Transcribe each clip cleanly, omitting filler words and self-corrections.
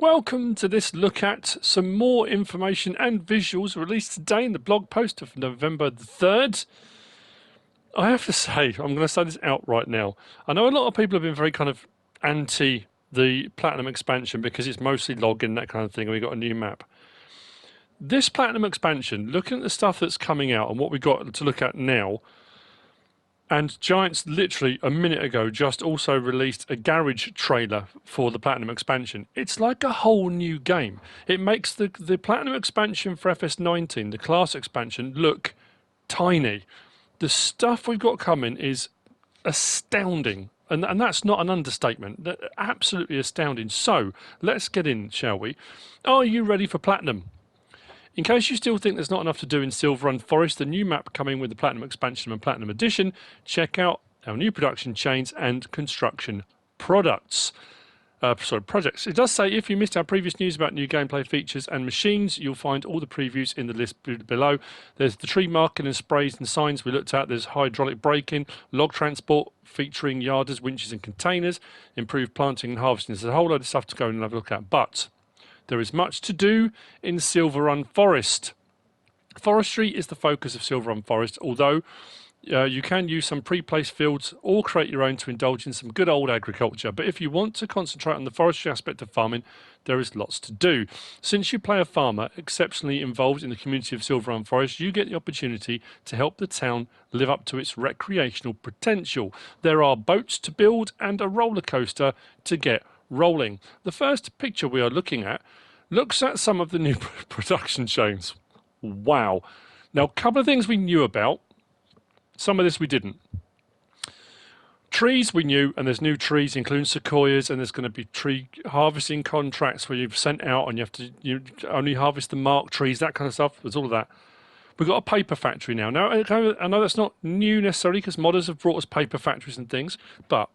Welcome to this look at some more information and visuals released today in the blog post of November the 3rd. I have to say, I'm going to say this out right now. I know a lot of people have been very kind of anti the Platinum expansion because it's mostly login, that kind of thing, and we got a new map. This Platinum expansion, looking at the stuff that's coming out and what we've got to look at now, and Giants literally a minute ago just also released a garage trailer for the Platinum expansion. It's like a whole new game. It makes the Platinum expansion for FS19, the class expansion, look tiny. The stuff we've got coming is astounding. And that's not an understatement. Absolutely astounding. So let's get in, shall we? Are you ready for Platinum? In case you still think there's not enough to do in Silver and Forest, the new map coming with the Platinum expansion and Platinum edition, check out our new production chains and construction projects. It does say if you missed our previous news about new gameplay features and machines, you'll find all the previews in the list below. There's the tree marking and sprays and signs we looked at. There's hydraulic braking, log transport featuring yarders, winches and containers, improved planting and harvesting. There's a whole load of stuff to go and have a look at. But there is much to do in Silver Run Forest. Forestry is the focus of Silver Run Forest, although you can use some pre-placed fields or create your own to indulge in some good old agriculture. But if you want to concentrate on the forestry aspect of farming, there is lots to do. Since you play a farmer exceptionally involved in the community of Silver Run Forest, you get the opportunity to help the town live up to its recreational potential. There are boats to build and a roller coaster to get rolling. The first picture we are looking at looks at some of the new production chains. Wow. Now, a couple of things we knew about. Some of this we didn't. Trees we knew, and there's new trees, including sequoias, and there's going to be tree harvesting contracts where you've sent out and you only harvest the marked trees, that kind of stuff. There's all of that. We've got a paper factory now. Now, I know that's not new necessarily because modders have brought us paper factories and things, but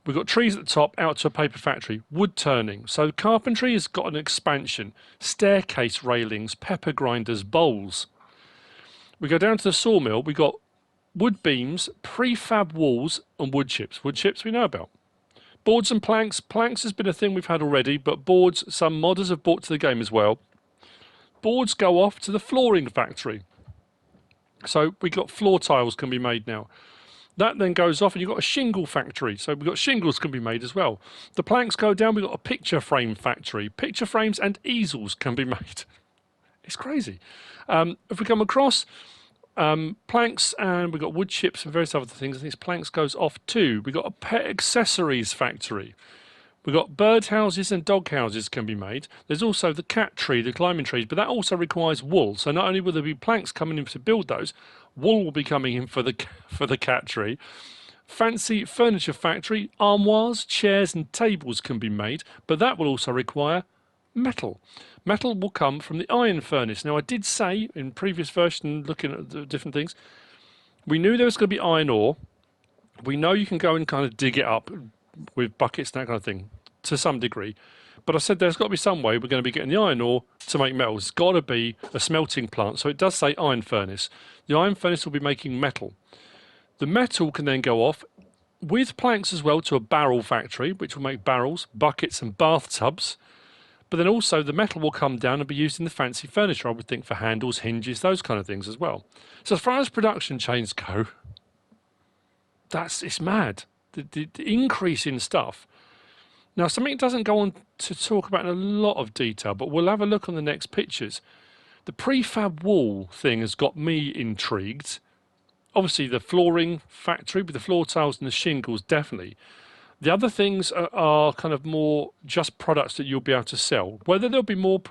we've got trees at the top out to a paper factory. Wood turning. So carpentry has got an expansion. Staircase railings, pepper grinders, bowls. We go down to the sawmill. We've got wood beams, prefab walls and wood chips. Wood chips we know about. Boards and planks. Planks has been a thing we've had already, but boards some modders have brought to the game as well. Boards go off to the flooring factory. So we've got floor tiles can be made now. That then goes off and you've got a shingle factory. So we've got shingles can be made as well. The planks go down, we've got a picture frame factory. Picture frames and easels can be made. It's crazy. If we come across planks, and we've got wood chips and various other things, and these planks goes off too. We've got a pet accessories factory. We've got bird houses and dog houses can be made. There's also the cat tree, the climbing trees, but that also requires wool. So not only will there be planks coming in to build those, wool will be coming in for the cat tree. Fancy furniture factory, armoires, chairs and tables can be made, but that will also require metal. Metal will come from the iron furnace. Now I did say in previous version, looking at the different things, we knew there was going to be iron ore. We know you can go and kind of dig it up with buckets and that kind of thing to some degree. But I said there's got to be some way we're going to be getting the iron ore to make metal. It's got to be a smelting plant. So it does say iron furnace. The iron furnace will be making metal. The metal can then go off with planks as well to a barrel factory, which will make barrels, buckets and bathtubs. But then also the metal will come down and be used in the fancy furniture, I would think, for handles, hinges, those kind of things as well. So as far as production chains go, it's mad. The increase in stuff. Now, something it doesn't go on to talk about in a lot of detail, but we'll have a look on the next pictures. The prefab wall thing has got me intrigued. Obviously, the flooring factory with the floor tiles and the shingles, definitely. The other things are kind of more just products that you'll be able to sell. Whether there'll be more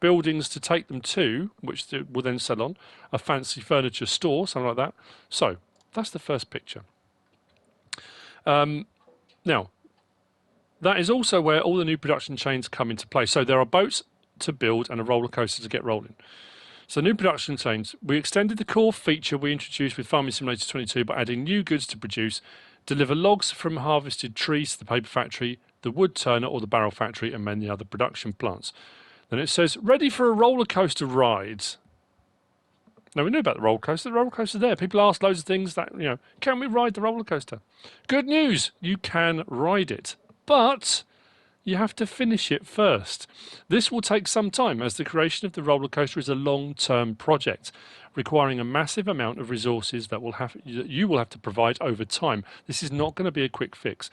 buildings to take them to, which they will then sell on, a fancy furniture store, something like that. So, that's the first picture. Now, that is also where all the new production chains come into play. So there are boats to build and a roller coaster to get rolling. So new production chains, we extended the core feature we introduced with Farming Simulator 22 by adding new goods to produce, deliver logs from harvested trees to the paper factory, the wood turner or the barrel factory and many other production plants. Then it says, ready for a roller coaster ride. Now, we knew about the roller coaster. The roller coaster's there. People ask loads of things that, can we ride the roller coaster? Good news, you can ride it. But you have to finish it first. This will take some time, as the creation of the roller coaster is a long-term project, requiring a massive amount of resources that you will have to provide over time. This is not going to be a quick fix.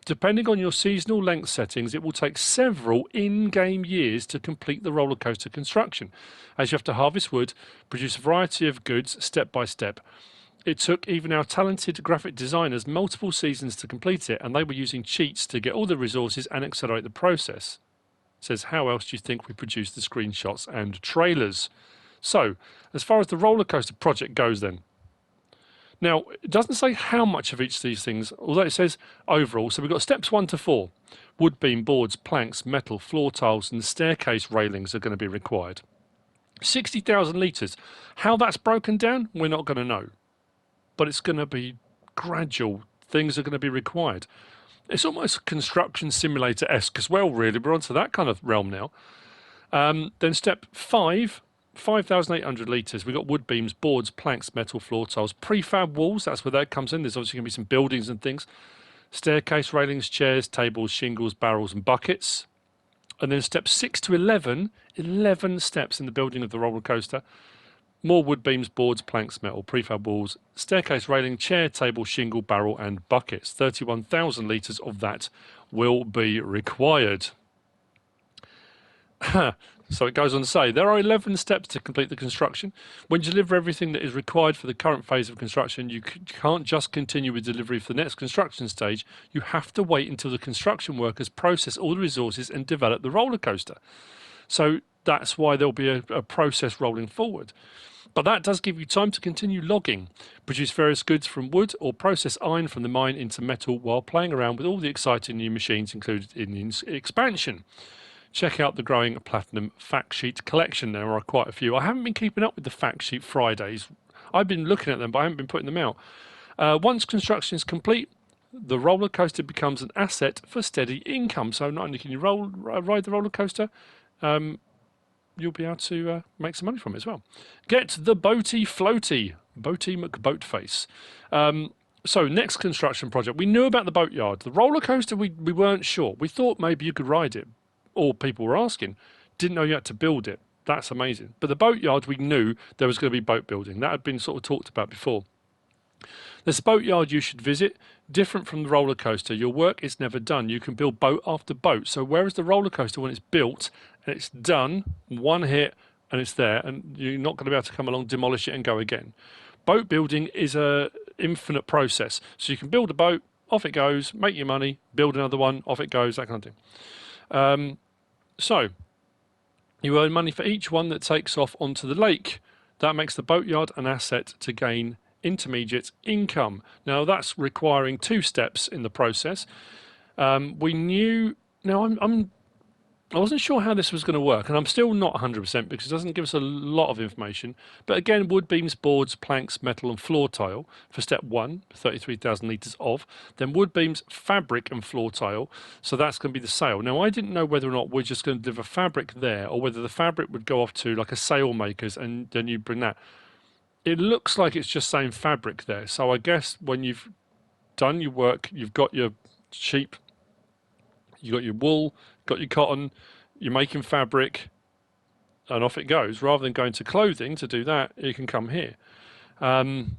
Depending on your seasonal length settings, it will take several in-game years to complete the roller coaster construction, as you have to harvest wood, produce a variety of goods step by step. It took even our talented graphic designers multiple seasons to complete it, and they were using cheats to get all the resources and accelerate the process. It says, how else do you think we produced the screenshots and trailers? So, as far as the roller coaster project goes then. Now, it doesn't say how much of each of these things, although it says overall. So we've got steps 1 to 4. Wood beam, boards, planks, metal, floor tiles and staircase railings are going to be required. 60,000 litres. How that's broken down, we're not going to know. But it's going to be gradual. Things are going to be required. It's almost construction simulator-esque as well, really. We're onto that kind of realm now. Then step 5, 5,800 litres. We've got wood beams, boards, planks, metal, floor tiles, prefab walls. That's where that comes in. There's obviously going to be some buildings and things. Staircase railings, chairs, tables, shingles, barrels and buckets. And then steps 6 to 11, 11 steps in the building of the roller coaster. More wood beams, boards, planks, metal, prefab walls, staircase railing, chair, table, shingle, barrel and buckets. 31,000 litres of that will be required. So it goes on to say, there are 11 steps to complete the construction. When you deliver everything that is required for the current phase of construction, you can't just continue with delivery for the next construction stage. You have to wait until the construction workers process all the resources and develop the roller coaster. So that's why there'll be a process rolling forward. But that does give you time to continue logging, produce various goods from wood or process iron from the mine into metal while playing around with all the exciting new machines included in the expansion. Check out the growing Platinum fact sheet collection. There are quite a few. I haven't been keeping up with the fact sheet Fridays. I've been looking at them, but I haven't been putting them out. Once construction is complete, the roller coaster becomes an asset for steady income. So not only can you ride the roller coaster, you'll be able to make some money from it as well. Get the boaty floaty. Boaty McBoatface. So next construction project. We knew about the boatyard. The roller coaster, we weren't sure. We thought maybe you could ride it. Or people were asking. Didn't know you had to build it. That's amazing. But the boatyard, we knew there was going to be boat building. That had been sort of talked about before. There's a boatyard you should visit. Different from the roller coaster. Your work is never done. You can build boat after boat. So whereas the roller coaster, when it's built and it's done, one hit and it's there, and you're not going to be able to come along, demolish it and go again. Boat building is a infinite process. So you can build a boat, off it goes, make your money, build another one, off it goes, that kind of thing. So you earn money for each one that takes off onto the lake. That makes the boatyard an asset to gain intermediate income. Now that's requiring 2 steps in the process. We knew. Now I wasn't sure how this was going to work, and I'm still not 100% because it doesn't give us a lot of information. But again, wood beams, boards, planks, metal and floor tile for step 1, 33,000 litres of. Then wood beams, fabric and floor tile. So that's going to be the sail. Now I didn't know whether or not we're just going to deliver fabric there, or whether the fabric would go off to like a sail maker's and then you bring that. It looks like it's just saying fabric there. So I guess when you've done your work, you've got your sheep, you've got your wool, got your cotton, you're making fabric, and off it goes. Rather than going to clothing to do that, you can come here. Honestly,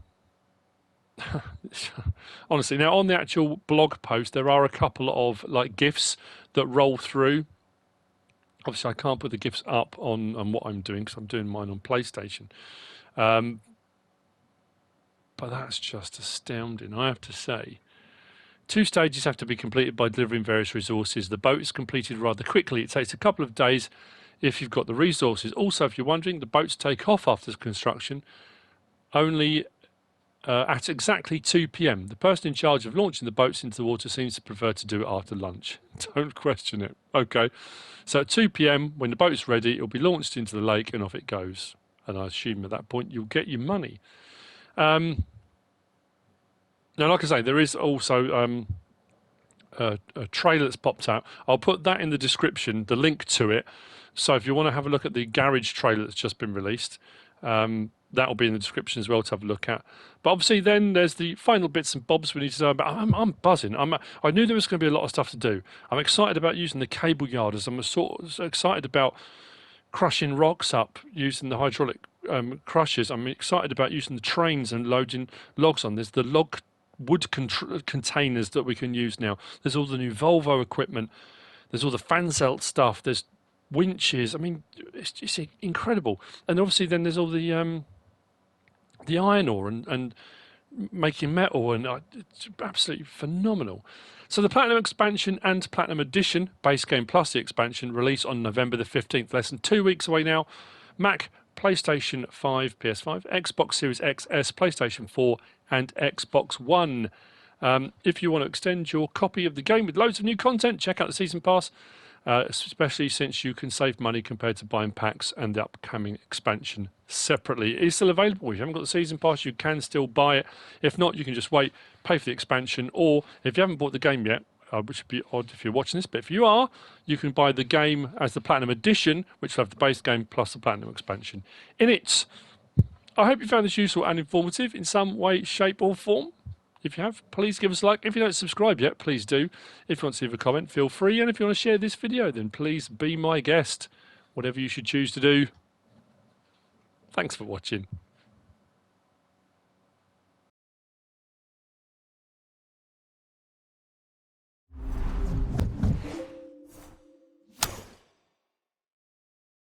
now on the actual blog post, there are a couple of like GIFs that roll through. Obviously, I can't put the GIFs up on what I'm doing because I'm doing mine on PlayStation. But that's just astounding, I have to say. 2 stages have to be completed by delivering various resources. The boat is completed rather quickly. It takes a couple of days if you've got the resources. Also, if you're wondering, the boats take off after construction only at exactly 2 p.m. The person in charge of launching the boats into the water seems to prefer to do it after lunch. Don't question it. Okay. So at 2 p.m, when the boat's ready, it'll be launched into the lake and off it goes. And I assume at that point you'll get your money. Now, like I say, there is also a trailer that's popped out. I'll put that in the description, the link to it. So if you want to have a look at the garage trailer that's just been released, that'll be in the description as well to have a look at. But obviously then there's the final bits and bobs we need to know about. I'm buzzing. I knew there was going to be a lot of stuff to do. I'm excited about using the cable yarders. I'm sort of excited about crushing rocks up using the hydraulic crushers. I'm excited about using the trains and loading logs on. There's the log wood containers that we can use now. There's all the new Volvo equipment. There's all the Fanzelt stuff. There's winches. I mean, it's incredible. And obviously then there's all the iron ore and making metal, and it's absolutely phenomenal. So the Platinum expansion and Platinum Edition, base game plus the expansion, release on November the 15th, less than 2 weeks away now. Mac, PlayStation 5, PS5, Xbox Series XS, PlayStation 4 and Xbox One. If you want to extend your copy of the game with loads of new content, check out the Season Pass, especially since you can save money compared to buying packs and the upcoming expansion separately. It is still available. If you haven't got the Season Pass, you can still buy it. If not, you can just wait, pay for the expansion, or if you haven't bought the game yet, which would be odd if you're watching this, but if you are, you can buy the game as the Platinum Edition, which will have the base game plus the Platinum expansion in it. I hope you found this useful and informative in some way, shape or form. If you have, please give us a like. If you don't subscribe yet, please do. If you want to leave a comment, feel free. And if you want to share this video, then please be my guest. Whatever you should choose to do. Thanks for watching.